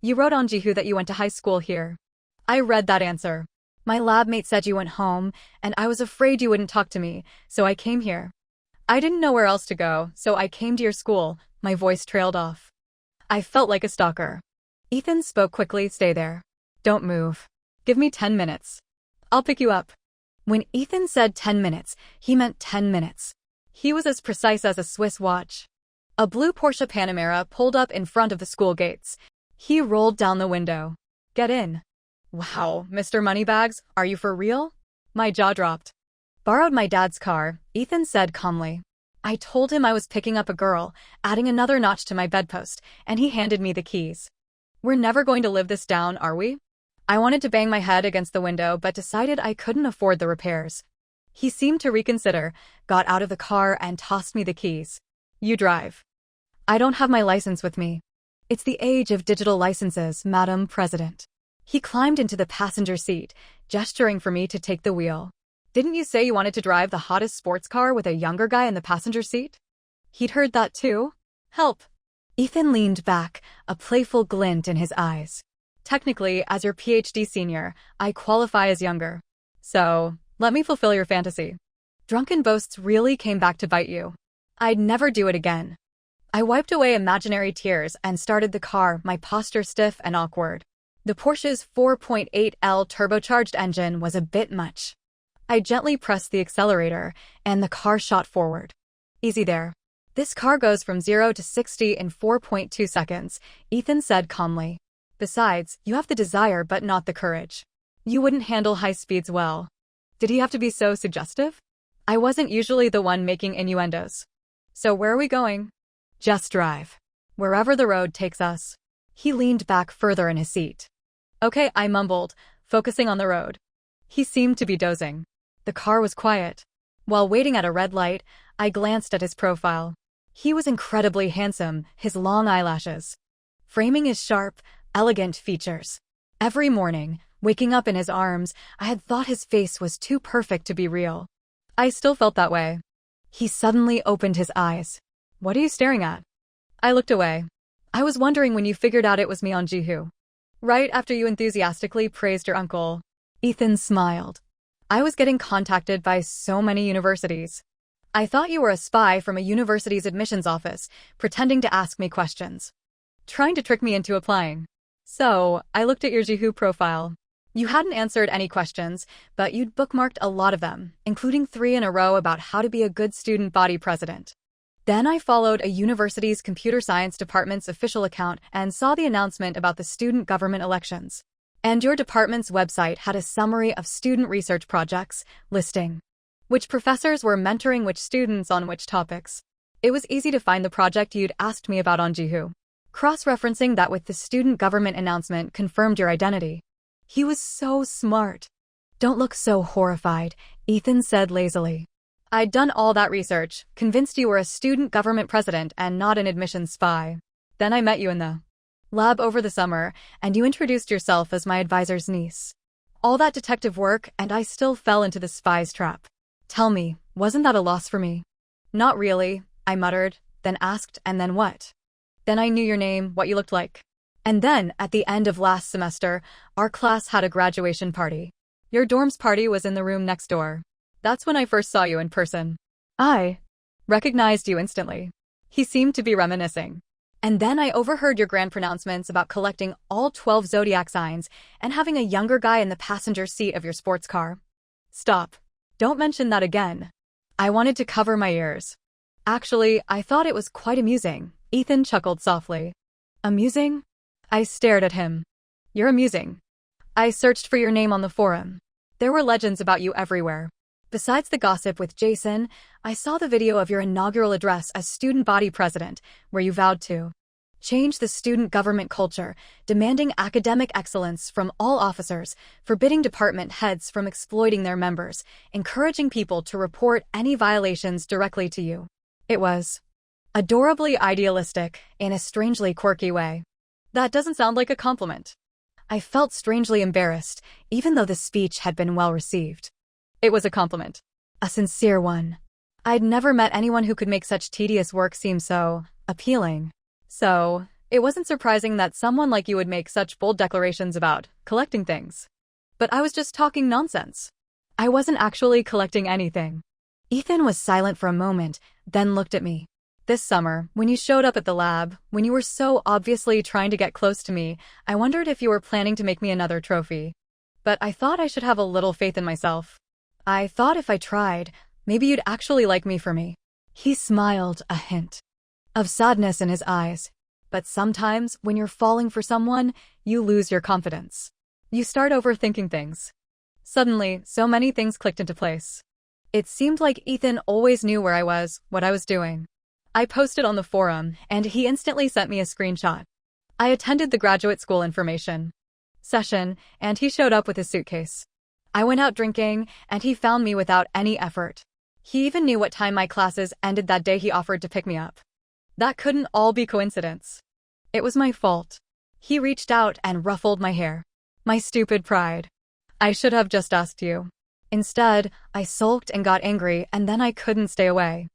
You wrote on Jihu that you went to high school here. I read that answer. My lab mate said you went home, and I was afraid you wouldn't talk to me, so I came here. I didn't know where else to go, so I came to your school. My voice trailed off. I felt like a stalker. Ethan spoke quickly. Stay there. Don't move. Give me 10 minutes. I'll pick you up. When Ethan said 10 minutes, he meant 10 minutes. He was as precise as a Swiss watch. A blue Porsche Panamera pulled up in front of the school gates. He rolled down the window. Get in. Wow, Mr. Moneybags, are you for real? My jaw dropped. Borrowed my dad's car, Ethan said calmly. I told him I was picking up a girl, adding another notch to my bedpost, and he handed me the keys. We're never going to live this down, are we? I wanted to bang my head against the window but decided I couldn't afford the repairs. He seemed to reconsider, got out of the car and tossed me the keys. You drive. I don't have my license with me. It's the age of digital licenses, Madam President. He climbed into the passenger seat, gesturing for me to take the wheel. Didn't you say you wanted to drive the hottest sports car with a younger guy in the passenger seat? He'd heard that too. Help. Ethan leaned back, a playful glint in his eyes. Technically, as your PhD senior, I qualify as younger. So, let me fulfill your fantasy. Drunken boasts really came back to bite you. I'd never do it again. I wiped away imaginary tears and started the car, my posture stiff and awkward. The Porsche's 4.8L turbocharged engine was a bit much. I gently pressed the accelerator, and the car shot forward. Easy there. This car goes from 0 to 60 in 4.2 seconds, Ethan said calmly. Besides, you have the desire but not the courage. You wouldn't handle high speeds well. Did he have to be so suggestive? I wasn't usually the one making innuendos. So where are we going? Just drive. Wherever the road takes us. He leaned back further in his seat. Okay, I mumbled, focusing on the road. He seemed to be dozing. The car was quiet. While waiting at a red light, I glanced at his profile. He was incredibly handsome, his long eyelashes framing his sharp, elegant features. Every morning, waking up in his arms, I had thought his face was too perfect to be real. I still felt that way. He suddenly opened his eyes. What are you staring at? I looked away. I was wondering when you figured out it was me on Jihu. Right after you enthusiastically praised your uncle. Ethan smiled. I was getting contacted by so many universities. I thought you were a spy from a university's admissions office, pretending to ask me questions. Trying to trick me into applying. So, I looked at your Jihu profile. You hadn't answered any questions, but you'd bookmarked a lot of them, including 3 in a row about how to be a good student body president. Then I followed a university's computer science department's official account and saw the announcement about the student government elections. And your department's website had a summary of student research projects, listing which professors were mentoring which students on which topics. It was easy to find the project you'd asked me about on Jihu. Cross-referencing that with the student government announcement confirmed your identity. He was so smart. Don't look so horrified, Ethan said lazily. I'd done all that research, convinced you were a student government president and not an admissions spy. Then I met you in the lab over the summer, and you introduced yourself as my advisor's niece. All that detective work, and I still fell into the spy's trap. Tell me, wasn't that a loss for me? Not really, I muttered, then asked, and then what? Then I knew your name, what you looked like. And then, at the end of last semester, our class had a graduation party. Your dorm's party was in the room next door. That's when I first saw you in person. I recognized you instantly. He seemed to be reminiscing. And then I overheard your grand pronouncements about collecting all 12 zodiac signs and having a younger guy in the passenger seat of your sports car. Stop. Don't mention that again. I wanted to cover my ears. Actually, I thought it was quite amusing. Ethan chuckled softly. Amusing? I stared at him. You're amusing. I searched for your name on the forum. There were legends about you everywhere. Besides the gossip with Jason, I saw the video of your inaugural address as student body president, where you vowed to change the student government culture, demanding academic excellence from all officers, forbidding department heads from exploiting their members, encouraging people to report any violations directly to you. It was adorably idealistic in a strangely quirky way. That doesn't sound like a compliment. I felt strangely embarrassed, even though the speech had been well received. It was a compliment. A sincere one. I'd never met anyone who could make such tedious work seem so appealing. So, it wasn't surprising that someone like you would make such bold declarations about collecting things. But I was just talking nonsense. I wasn't actually collecting anything. Ethan was silent for a moment, then looked at me. This summer, when you showed up at the lab, when you were so obviously trying to get close to me, I wondered if you were planning to make me another trophy. But I thought I should have a little faith in myself. I thought if I tried, maybe you'd actually like me for me. He smiled, a hint of sadness in his eyes. But sometimes, when you're falling for someone, you lose your confidence. You start overthinking things. Suddenly, so many things clicked into place. It seemed like Ethan always knew where I was, what I was doing. I posted on the forum, and he instantly sent me a screenshot. I attended the graduate school information session, and he showed up with his suitcase. I went out drinking, and he found me without any effort. He even knew what time my classes ended that day. He offered to pick me up. That couldn't all be coincidence. It was my fault. He reached out and ruffled my hair. My stupid pride. I should have just asked you. Instead, I sulked and got angry, and then I couldn't stay away.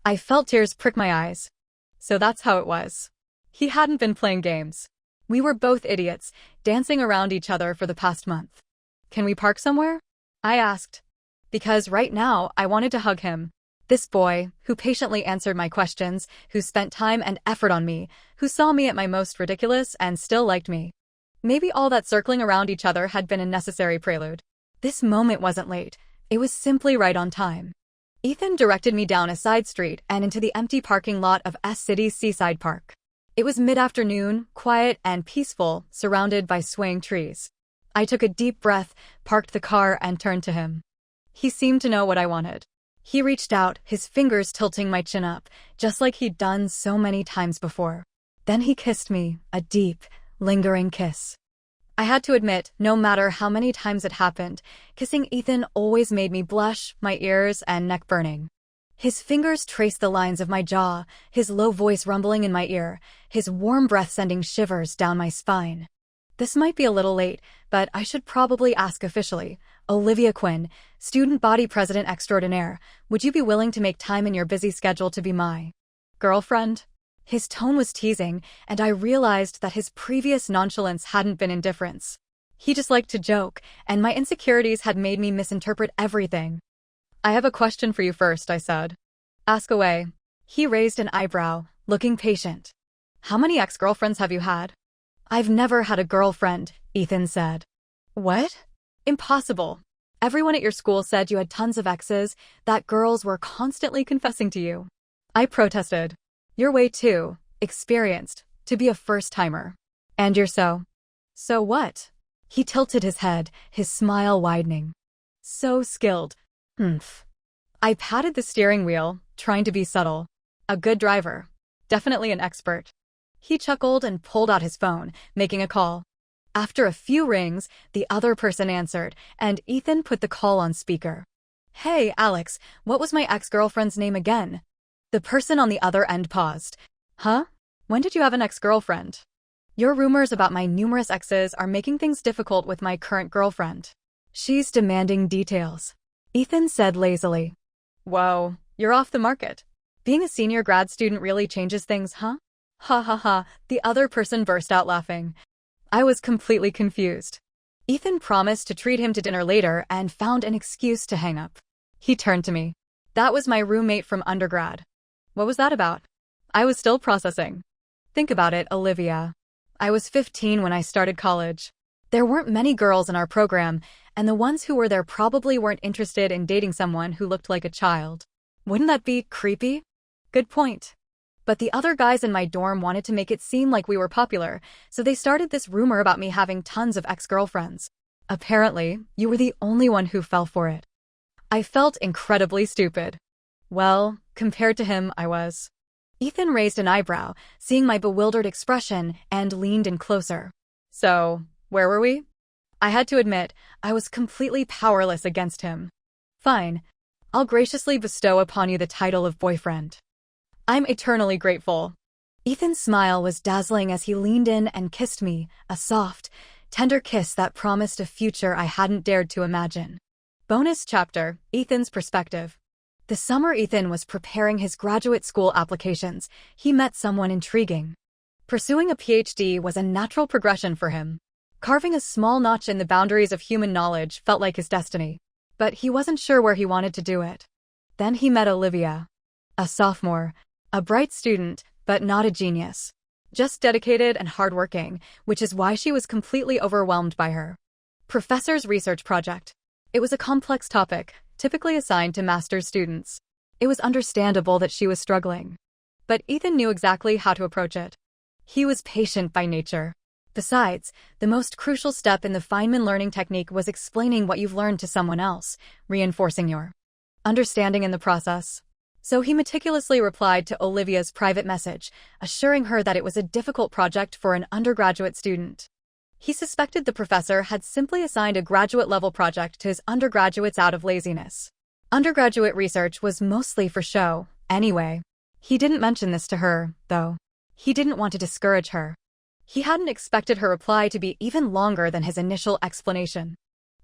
I felt tears prick my eyes. So that's how it was. He hadn't been playing games. We were both idiots, dancing around each other for the past month. Can we park somewhere? I asked. Because right now, I wanted to hug him. This boy, who patiently answered my questions, who spent time and effort on me, who saw me at my most ridiculous and still liked me. Maybe all that circling around each other had been a necessary prelude. This moment wasn't late. It was simply right on time. Ethan directed me down a side street and into the empty parking lot of S-City's Seaside Park. It was mid-afternoon, quiet and peaceful, surrounded by swaying trees. I took a deep breath, parked the car, and turned to him. He seemed to know what I wanted. He reached out, his fingers tilting my chin up, just like he'd done so many times before. Then he kissed me, a deep, lingering kiss. I had to admit, no matter how many times it happened, kissing Ethan always made me blush, my ears and neck burning. His fingers traced the lines of my jaw, his low voice rumbling in my ear, his warm breath sending shivers down my spine. This might be a little late, but I should probably ask officially. Olivia Quinn, student body president extraordinaire, would you be willing to make time in your busy schedule to be my girlfriend? His tone was teasing, and I realized that his previous nonchalance hadn't been indifference. He just liked to joke, and my insecurities had made me misinterpret everything. I have a question for you first, I said. Ask away. He raised an eyebrow, looking patient. How many ex-girlfriends have you had? I've never had a girlfriend, Ethan said. What? Impossible. Everyone at your school said you had tons of exes, that girls were constantly confessing to you. I protested. You're way too experienced to be a first-timer. And you're so what? He tilted his head, his smile widening. So skilled. I patted the steering wheel, trying to be subtle. A good driver. Definitely an expert. He chuckled and pulled out his phone, making a call. After a few rings, the other person answered, and Ethan put the call on speaker. Hey, Alex, what was my ex-girlfriend's name again? The person on the other end paused. Huh? When did you have an ex-girlfriend? Your rumors about my numerous exes are making things difficult with my current girlfriend. She's demanding details. Ethan said lazily. Whoa, you're off the market. Being a senior grad student really changes things, huh? Ha ha ha, the other person burst out laughing. I was completely confused. Ethan promised to treat him to dinner later and found an excuse to hang up. He turned to me. That was my roommate from undergrad. What was that about? I was still processing. Think about it, Olivia. I was 15 when I started college. There weren't many girls in our program, and the ones who were there probably weren't interested in dating someone who looked like a child. Wouldn't that be creepy? Good point. But the other guys in my dorm wanted to make it seem like we were popular, so they started this rumor about me having tons of ex-girlfriends. Apparently, you were the only one who fell for it. I felt incredibly stupid. Well, compared to him, I was. Ethan raised an eyebrow, seeing my bewildered expression, and leaned in closer. So, where were we? I had to admit, I was completely powerless against him. Fine. I'll graciously bestow upon you the title of boyfriend. I'm eternally grateful. Ethan's smile was dazzling as he leaned in and kissed me, a soft, tender kiss that promised a future I hadn't dared to imagine. Bonus chapter, Ethan's perspective. The summer Ethan was preparing his graduate school applications, he met someone intriguing. Pursuing a PhD was a natural progression for him. Carving a small notch in the boundaries of human knowledge felt like his destiny. But he wasn't sure where he wanted to do it. Then he met Olivia. A sophomore, a bright student, but not a genius. Just dedicated and hardworking, which is why she was completely overwhelmed by her professor's research project. It was a complex topic, typically assigned to master's students. It was understandable that she was struggling. But Ethan knew exactly how to approach it. He was patient by nature. Besides, the most crucial step in the Feynman learning technique was explaining what you've learned to someone else, reinforcing your understanding in the process. So he meticulously replied to Olivia's private message, assuring her that it was a difficult project for an undergraduate student. He suspected the professor had simply assigned a graduate-level project to his undergraduates out of laziness. Undergraduate research was mostly for show, anyway. He didn't mention this to her, though. He didn't want to discourage her. He hadn't expected her reply to be even longer than his initial explanation.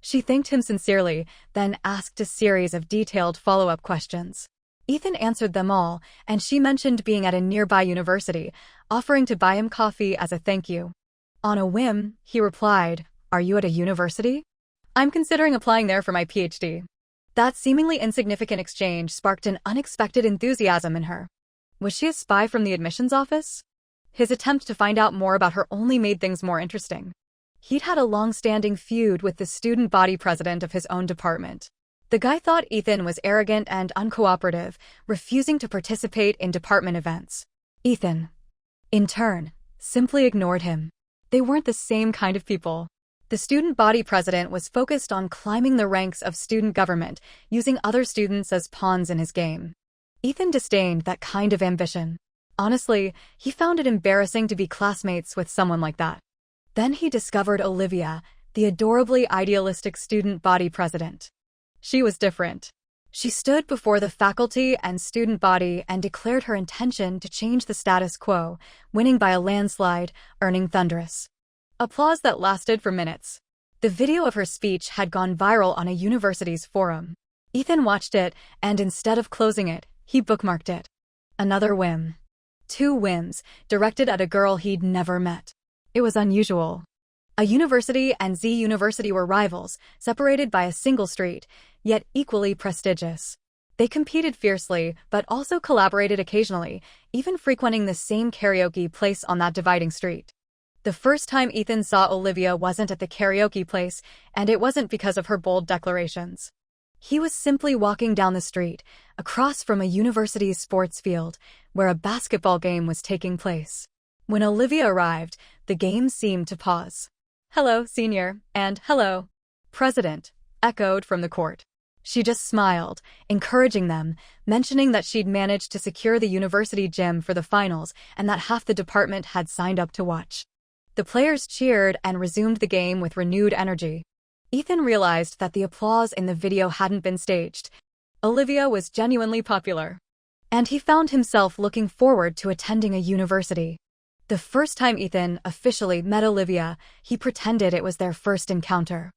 She thanked him sincerely, then asked a series of detailed follow-up questions. Ethan answered them all, and she mentioned being at a nearby university, offering to buy him coffee as a thank you. On a whim, he replied, "Are you at a university?" "I'm considering applying there for my PhD." That seemingly insignificant exchange sparked an unexpected enthusiasm in her. Was she a spy from the admissions office? His attempt to find out more about her only made things more interesting. He'd had a long-standing feud with the student body president of his own department. The guy thought Ethan was arrogant and uncooperative, refusing to participate in department events. Ethan, in turn, simply ignored him. They weren't the same kind of people. The student body president was focused on climbing the ranks of student government, using other students as pawns in his game. Ethan disdained that kind of ambition. Honestly, he found it embarrassing to be classmates with someone like that. Then he discovered Olivia, the adorably idealistic student body president. She was different. She stood before the faculty and student body and declared her intention to change the status quo, winning by a landslide, earning thunderous applause that lasted for minutes. The video of her speech had gone viral on a university's forum. Ethan watched it, and instead of closing it, he bookmarked it. Another whim. 2 whims, directed at a girl he'd never met. It was unusual. A university and Z University were rivals, separated by a single street, yet equally prestigious. They competed fiercely, but also collaborated occasionally, even frequenting the same karaoke place on that dividing street. The first time Ethan saw Olivia wasn't at the karaoke place, and it wasn't because of her bold declarations. He was simply walking down the street, across from a university's sports field, where a basketball game was taking place. When Olivia arrived, the game seemed to pause. "Hello, senior," and "Hello, president," echoed from the court. She just smiled, encouraging them, mentioning that she'd managed to secure the university gym for the finals and that half the department had signed up to watch. The players cheered and resumed the game with renewed energy. Ethan realized that the applause in the video hadn't been staged. Olivia was genuinely popular. And he found himself looking forward to attending a university. The first time Ethan officially met Olivia, he pretended it was their first encounter.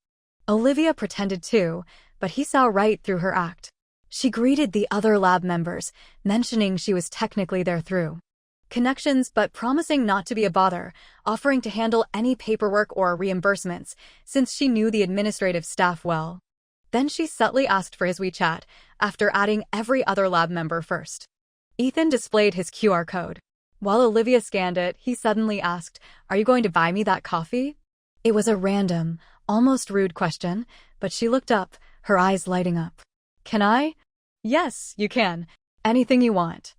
Olivia pretended too, but he saw right through her act. She greeted the other lab members, mentioning she was technically there through connections but promising not to be a bother, offering to handle any paperwork or reimbursements, since she knew the administrative staff well. Then she subtly asked for his WeChat, after adding every other lab member first. Ethan displayed his QR code. While Olivia scanned it, he suddenly asked, "Are you going to buy me that coffee?" It was a random, almost rude question, but she looked up, her eyes lighting up. "Can I?" "Yes, you can. Anything you want."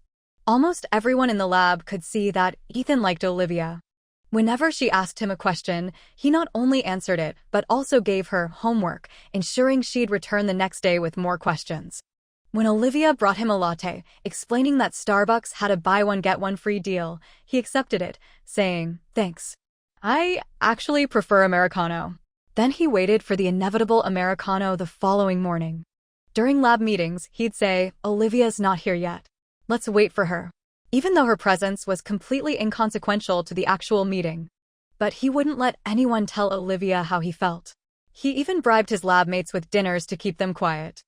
Almost everyone in the lab could see that Ethan liked Olivia. Whenever she asked him a question, he not only answered it, but also gave her homework, ensuring she'd return the next day with more questions. When Olivia brought him a latte, explaining that Starbucks had a buy one get one free deal, he accepted it, saying, "Thanks. I actually prefer Americano." Then he waited for the inevitable Americano the following morning. During lab meetings, he'd say, "Olivia's not here yet. Let's wait for her," even though her presence was completely inconsequential to the actual meeting. But he wouldn't let anyone tell Olivia how he felt. He even bribed his lab mates with dinners to keep them quiet.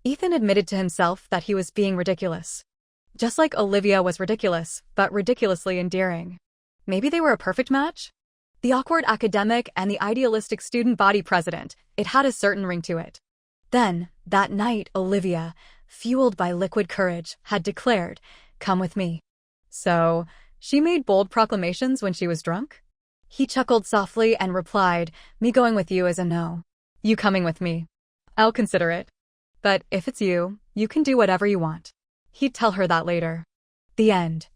Ethan admitted to himself that he was being ridiculous. Just like Olivia was ridiculous, but ridiculously endearing. Maybe they were a perfect match? The awkward academic and the idealistic student body president, it had a certain ring to it. Then, that night, Olivia, fueled by liquid courage, had declared, "Come with me." So, she made bold proclamations when she was drunk? He chuckled softly and replied, "Me going with you is a no. You coming with me? I'll consider it. But if it's you, you can do whatever you want." He'd tell her that later. The end.